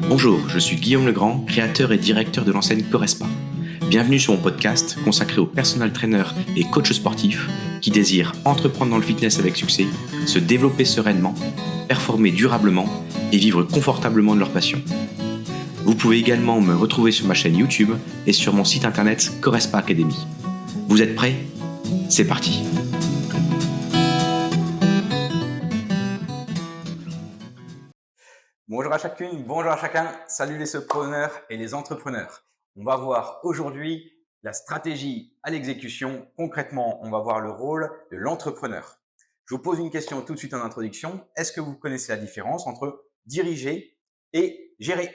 Bonjour, je suis Guillaume Legrand, créateur et directeur de l'enseigne Correspa. Bienvenue sur mon podcast consacré aux personal trainers et coachs sportifs qui désirent entreprendre dans le fitness avec succès, se développer sereinement, performer durablement et vivre confortablement de leur passion. Vous pouvez également me retrouver sur ma chaîne YouTube et sur mon site internet Correspa Academy. Vous êtes prêts ? C'est parti ! Bonjour à chacune, bonjour à chacun, salut les solopreneurs et les entrepreneurs. On va voir aujourd'hui la stratégie à l'exécution. Concrètement, on va voir le rôle de l'entrepreneur. Je vous pose une question tout de suite en introduction. Est-ce que vous connaissez la différence entre diriger et gérer?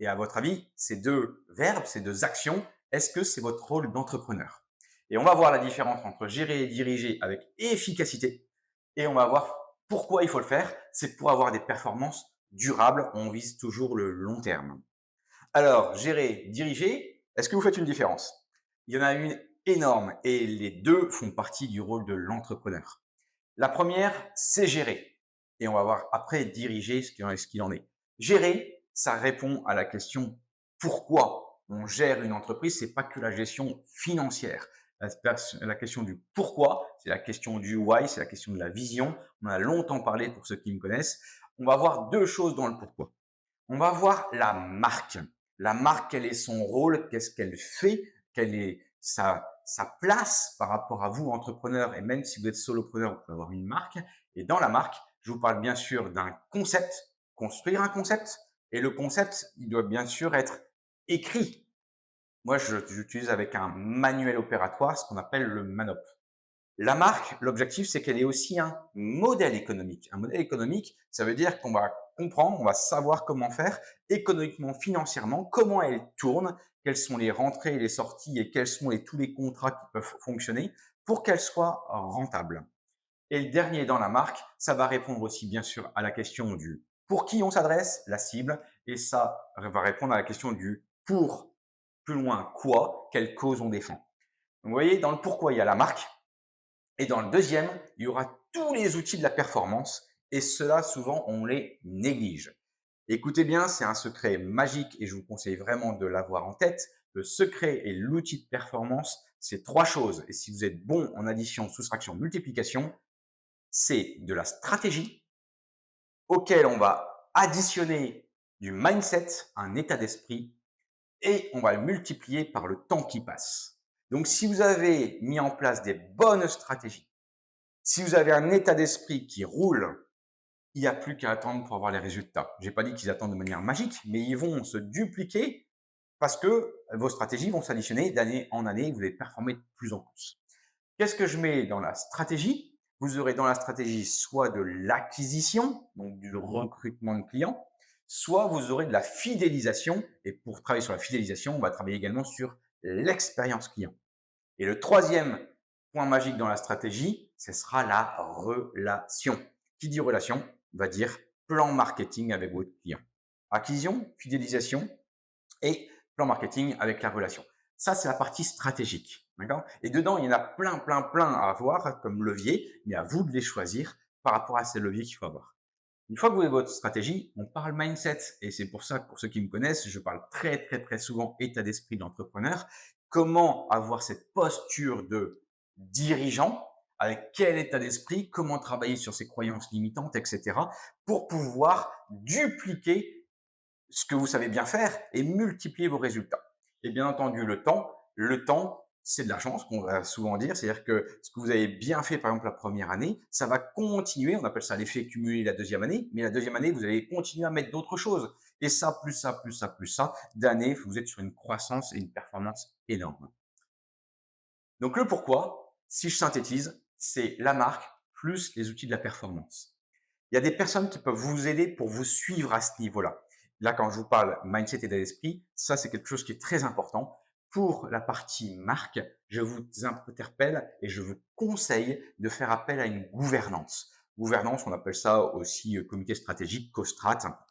Et à votre avis, ces deux verbes, ces deux actions, est-ce que c'est votre rôle d'entrepreneur? Et on va voir la différence entre gérer et diriger avec efficacité. Et on va voir pourquoi il faut le faire. C'est pour avoir des performances durable, on vise toujours le long terme. Alors, gérer, diriger, est-ce que vous faites une différence? Il y en a une énorme et les deux font partie du rôle de l'entrepreneur. La première, c'est gérer. Et on va voir après diriger ce qu'il en est. Gérer, ça répond à la question pourquoi on gère une entreprise. C'est pas que la gestion financière. La question du pourquoi, c'est la question du why, c'est la question de la vision. On en a longtemps parlé pour ceux qui me connaissent. On va voir deux choses dans le pourquoi. On va voir la marque. La marque, quel est son rôle, qu'est-ce qu'elle fait, quelle est sa place par rapport à vous, entrepreneur, et même si vous êtes solopreneur, vous pouvez avoir une marque. Et dans la marque, je vous parle bien sûr d'un concept, construire un concept. Et le concept, il doit bien sûr être écrit. Moi, j'utilise avec un manuel opératoire, ce qu'on appelle le MANOP. La marque, l'objectif, c'est qu'elle ait aussi un modèle économique. Un modèle économique, ça veut dire qu'on va comprendre, on va savoir comment faire économiquement, financièrement, comment elle tourne, quelles sont les rentrées et les sorties et quels sont tous les contrats qui peuvent fonctionner pour qu'elle soit rentable. Et le dernier dans la marque, ça va répondre aussi bien sûr à la question du pour qui on s'adresse, la cible, et ça va répondre à la question du pour, plus loin, quoi, quelle cause on défend. Donc, vous voyez, dans le pourquoi, il y a la marque. Et dans le deuxième, il y aura tous les outils de la performance et ceux-là, souvent, on les néglige. Écoutez bien, c'est un secret magique et je vous conseille vraiment de l'avoir en tête. Le secret et l'outil de performance, c'est trois choses. Et si vous êtes bon en addition, soustraction, multiplication, c'est de la stratégie auquel on va additionner du mindset, un état d'esprit, et on va le multiplier par le temps qui passe. Donc, si vous avez mis en place des bonnes stratégies, si vous avez un état d'esprit qui roule, il n'y a plus qu'à attendre pour avoir les résultats. Je n'ai pas dit qu'ils attendent de manière magique, mais ils vont se dupliquer parce que vos stratégies vont s'additionner d'année en année, vous allez performer de plus en plus. Qu'est-ce que je mets dans la stratégie? Vous aurez dans la stratégie soit de l'acquisition, donc du recrutement de clients, soit vous aurez de la fidélisation. Et pour travailler sur la fidélisation, on va travailler également sur l'expérience client. Et le troisième point magique dans la stratégie, ce sera la relation. Qui dit relation va dire plan marketing avec votre client. Acquisition, fidélisation et plan marketing avec la relation. Ça, c'est la partie stratégique. D'accord? Et dedans, il y en a plein à avoir comme levier, mais à vous de les choisir par rapport à ces leviers qu'il faut avoir. Une fois que vous avez votre stratégie, on parle mindset. Et c'est pour ça que pour ceux qui me connaissent, je parle très souvent état d'esprit de l'entrepreneur. Comment avoir cette posture de dirigeant, avec quel état d'esprit, comment travailler sur ses croyances limitantes, etc. pour pouvoir dupliquer ce que vous savez bien faire et multiplier vos résultats. Et bien entendu, le temps, c'est de l'argent, ce qu'on va souvent dire. C'est-à-dire que ce que vous avez bien fait, par exemple, la première année, ça va continuer. On appelle ça l'effet cumulé la deuxième année. Mais la deuxième année, vous allez continuer à mettre d'autres choses. Et ça, plus ça, d'année, vous êtes sur une croissance et une performance énorme. Donc, le pourquoi, si je synthétise, c'est la marque plus les outils de la performance. Il y a des personnes qui peuvent vous aider pour vous suivre à ce niveau-là. Là, quand je vous parle mindset et état d'esprit, ça, c'est quelque chose qui est très important. Pour la partie marque, je vous interpelle et je vous conseille de faire appel à une gouvernance. Gouvernance, on appelle ça aussi comité stratégique, COSTRAT,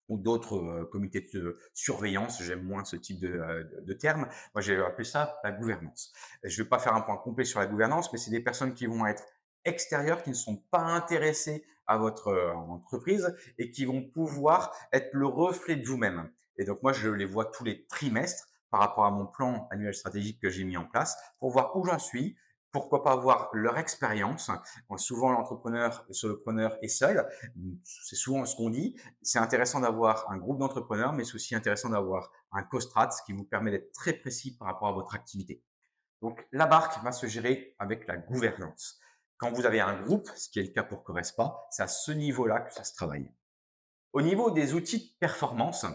ou d'autres comités de surveillance. J'aime moins ce type de terme. Moi, j'ai appelé ça la gouvernance. Je ne vais pas faire un point complet sur la gouvernance, mais c'est des personnes qui vont être extérieurs qui ne sont pas intéressés à votre entreprise et qui vont pouvoir être le reflet de vous-même. Et donc, moi, je les vois tous les trimestres par rapport à mon plan annuel stratégique que j'ai mis en place pour voir où j'en suis. Pourquoi pas voir leur expérience. Souvent, l'entrepreneur, le solopreneur est seul. C'est souvent ce qu'on dit. C'est intéressant d'avoir un groupe d'entrepreneurs, mais c'est aussi intéressant d'avoir un co-strat, ce qui vous permet d'être très précis par rapport à votre activité. Donc, la barque va se gérer avec la gouvernance. Quand vous avez un groupe, ce qui est le cas pour Corespa, c'est à ce niveau-là que ça se travaille. Au niveau des outils de performance,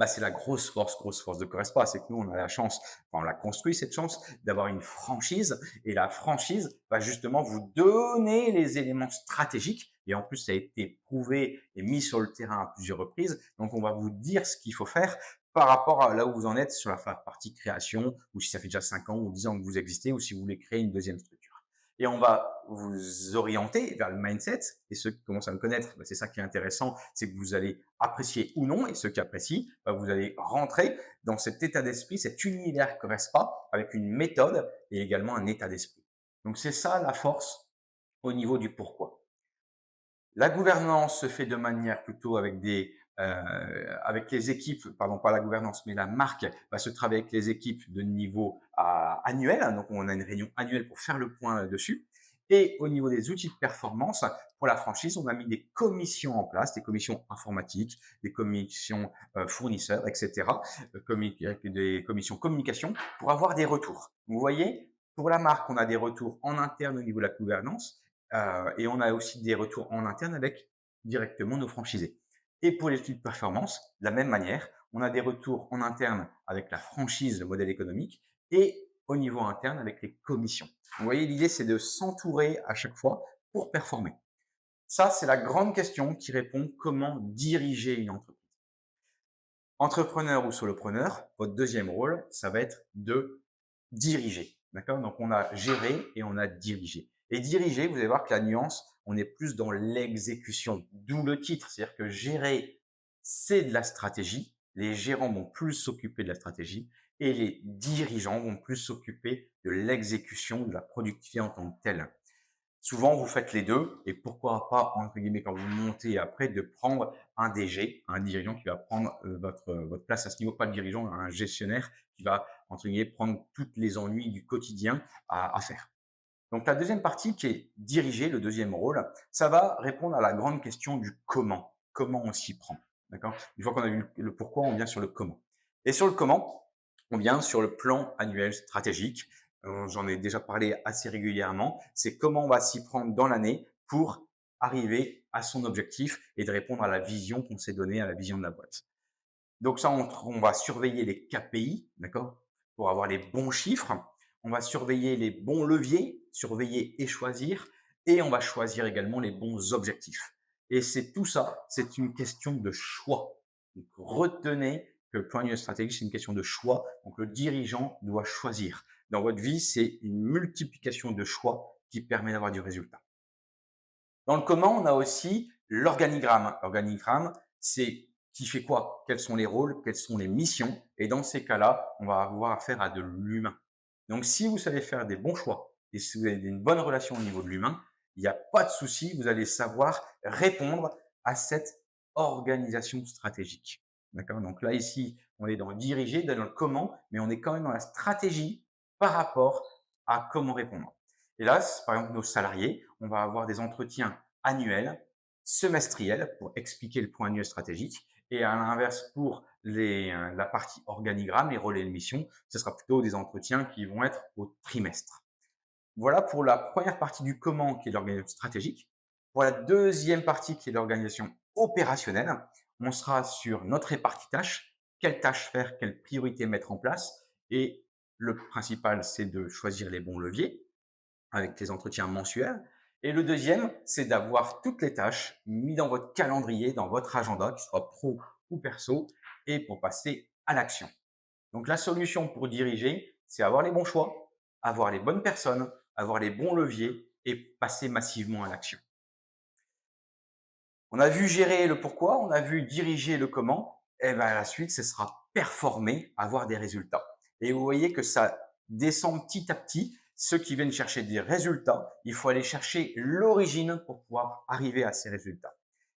c'est la grosse force de Corespa. C'est que nous, on a la chance, on l'a construit cette chance d'avoir une franchise et la franchise va justement vous donner les éléments stratégiques et en plus, ça a été prouvé et mis sur le terrain à plusieurs reprises. Donc, on va vous dire ce qu'il faut faire par rapport à là où vous en êtes sur la partie création ou si ça fait déjà 5 ans ou 10 ans que vous existez ou si vous voulez créer une deuxième structure. Et on va vous orienter vers le mindset. Et ceux qui commencent à me connaître, c'est ça qui est intéressant, c'est que vous allez apprécier ou non. Et ceux qui apprécient, vous allez rentrer dans cet état d'esprit, cet univers Corespa avec une méthode et également un état d'esprit. Donc, c'est ça la force au niveau du pourquoi. La gouvernance se fait de manière plutôt avec avec les équipes, pardon, pas la gouvernance, mais la marque va se travailler avec les équipes de niveau annuel. Donc, on a une réunion annuelle pour faire le point dessus. Et au niveau des outils de performance, pour la franchise, on a mis des commissions en place, des commissions informatiques, des commissions fournisseurs, etc., des commissions communication pour avoir des retours. Vous voyez, pour la marque, on a des retours en interne au niveau de la gouvernance et on a aussi des retours en interne avec directement nos franchisés. Et pour les études de performance, de la même manière, on a des retours en interne avec la franchise, le modèle économique, et au niveau interne avec les commissions. Vous voyez, l'idée, c'est de s'entourer à chaque fois pour performer. Ça, c'est la grande question qui répond comment diriger une entreprise. Entrepreneur ou solopreneur, votre deuxième rôle, ça va être de diriger. D'accord? Donc, on a géré et on a dirigé. Et diriger, vous allez voir que la nuance, on est plus dans l'exécution, d'où le titre. C'est-à-dire que gérer, c'est de la stratégie. Les gérants vont plus s'occuper de la stratégie et les dirigeants vont plus s'occuper de l'exécution, de la productivité en tant que telle. Souvent, vous faites les deux et pourquoi pas, entre guillemets, quand vous montez après, de prendre un DG, un dirigeant qui va prendre votre place à ce niveau, pas le dirigeant, un gestionnaire qui va, entre guillemets, prendre toutes les ennuis du quotidien à faire. Donc, la deuxième partie qui est diriger, le deuxième rôle, ça va répondre à la grande question du comment. Comment on s'y prend. D'accord? Une fois qu'on a vu le pourquoi, on vient sur le comment. Et sur le comment, on vient sur le plan annuel stratégique. J'en ai déjà parlé assez régulièrement. C'est comment on va s'y prendre dans l'année pour arriver à son objectif et de répondre à la vision qu'on s'est donnée, à la vision de la boîte. Donc ça, on va surveiller les KPI, d'accord, pour avoir les bons chiffres. On va surveiller les bons leviers, surveiller et choisir. Et on va choisir également les bons objectifs. Et c'est tout ça, c'est une question de choix. Donc, retenez que le plan annuel stratégique, c'est une question de choix. Donc, le dirigeant doit choisir. Dans votre vie, c'est une multiplication de choix qui permet d'avoir du résultat. Dans le comment, on a aussi l'organigramme. L'organigramme, c'est qui fait quoi? Quels sont les rôles? Quelles sont les missions? Et dans ces cas-là, on va avoir affaire à de l'humain. Donc, si vous savez faire des bons choix et si vous avez une bonne relation au niveau de l'humain, il n'y a pas de souci, vous allez savoir répondre à cette organisation stratégique. D'accord? Donc là, ici, on est dans le diriger, dans le comment, mais on est quand même dans la stratégie par rapport à comment répondre. Et là, par exemple, nos salariés, on va avoir des entretiens annuels, semestriels pour expliquer le point annuel stratégique. Et à l'inverse, pour la partie organigramme, les rôles et les missions, ce sera plutôt des entretiens qui vont être au trimestre. Voilà pour la première partie du comment qui est l'organisation stratégique. Pour la deuxième partie qui est l'organisation opérationnelle, on sera sur notre répartie tâches, quelles tâches faire, quelles priorités mettre en place. Et le principal, c'est de choisir les bons leviers avec les entretiens mensuels. Et le deuxième, c'est d'avoir toutes les tâches mises dans votre calendrier, dans votre agenda, qu'il soit pro ou perso, et pour passer à l'action. Donc, la solution pour diriger, c'est avoir les bons choix, avoir les bonnes personnes, avoir les bons leviers et passer massivement à l'action. On a vu gérer le pourquoi, on a vu diriger le comment. Et bien, la suite, ce sera performer, avoir des résultats. Et vous voyez que ça descend petit à petit. ceux qui viennent chercher des résultats, il faut aller chercher l'origine pour pouvoir arriver à ces résultats.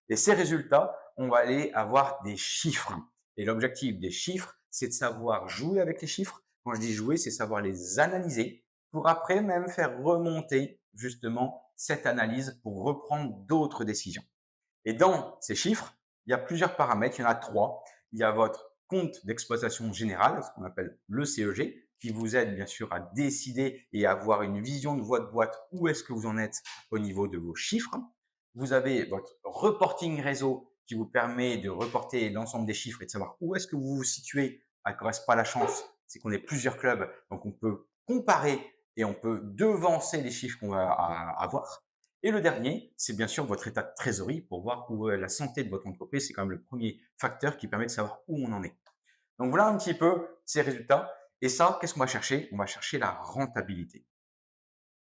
Et ces résultats, on va aller avoir des chiffres. Et l'objectif des chiffres, c'est de savoir jouer avec les chiffres. Quand je dis jouer, c'est savoir les analyser pour après même faire remonter justement cette analyse pour reprendre d'autres décisions. Et dans ces chiffres, il y a plusieurs paramètres, il y en a 3. Il y a votre compte d'exploitation générale, ce qu'on appelle le CEG, qui vous aide bien sûr à décider et à avoir une vision de votre boîte, où est-ce que vous en êtes au niveau de vos chiffres. Vous avez votre reporting réseau qui vous permet de reporter l'ensemble des chiffres et de savoir où est-ce que vous vous situez. À Correspa, la chance, c'est qu'on est plusieurs clubs, donc on peut comparer et on peut devancer les chiffres qu'on va avoir. Et le dernier, c'est bien sûr votre état de trésorerie pour voir où est la santé de votre entreprise. C'est quand même le premier facteur qui permet de savoir où on en est. Donc voilà un petit peu ces résultats. Et ça, qu'est-ce qu'on va chercher? On va chercher la rentabilité.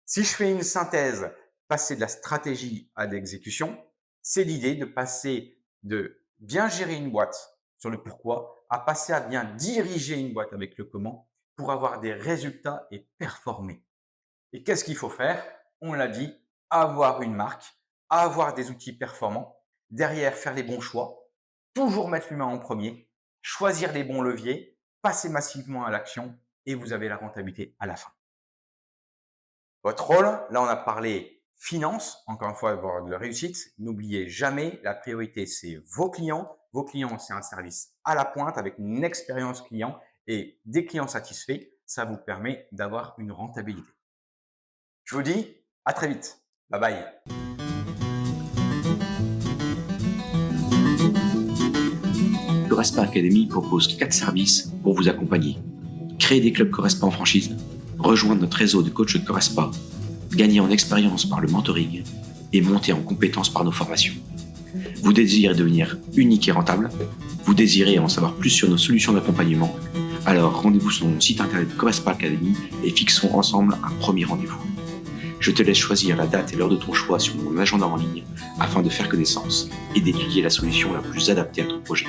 Si je fais une synthèse, passer de la stratégie à l'exécution, c'est l'idée de passer de bien gérer une boîte sur le pourquoi à passer à bien diriger une boîte avec le comment pour avoir des résultats et performer. Et qu'est-ce qu'il faut faire? On l'a dit, avoir une marque, avoir des outils performants, derrière faire les bons choix, toujours mettre l'humain en premier, choisir les bons leviers, passer massivement à l'action et vous avez la rentabilité à la fin. Votre rôle, là on a parlé finance, encore une fois, avoir de la réussite. N'oubliez jamais, la priorité c'est vos clients. Vos clients, c'est un service à la pointe avec une expérience client et des clients satisfaits, ça vous permet d'avoir une rentabilité. Je vous dis à très vite. Bye bye. Correspa Academy propose 4 services pour vous accompagner. Créer des clubs Correspa en franchise, rejoindre notre réseau de coachs de Correspa, gagner en expérience par le mentoring et monter en compétences par nos formations. Vous désirez devenir unique et rentable? Vous désirez en savoir plus sur nos solutions d'accompagnement? Alors rendez-vous sur mon site internet Correspa Academy et fixons ensemble un premier rendez-vous. Je te laisse choisir la date et l'heure de ton choix sur mon agenda en ligne afin de faire connaissance et d'étudier la solution la plus adaptée à ton projet.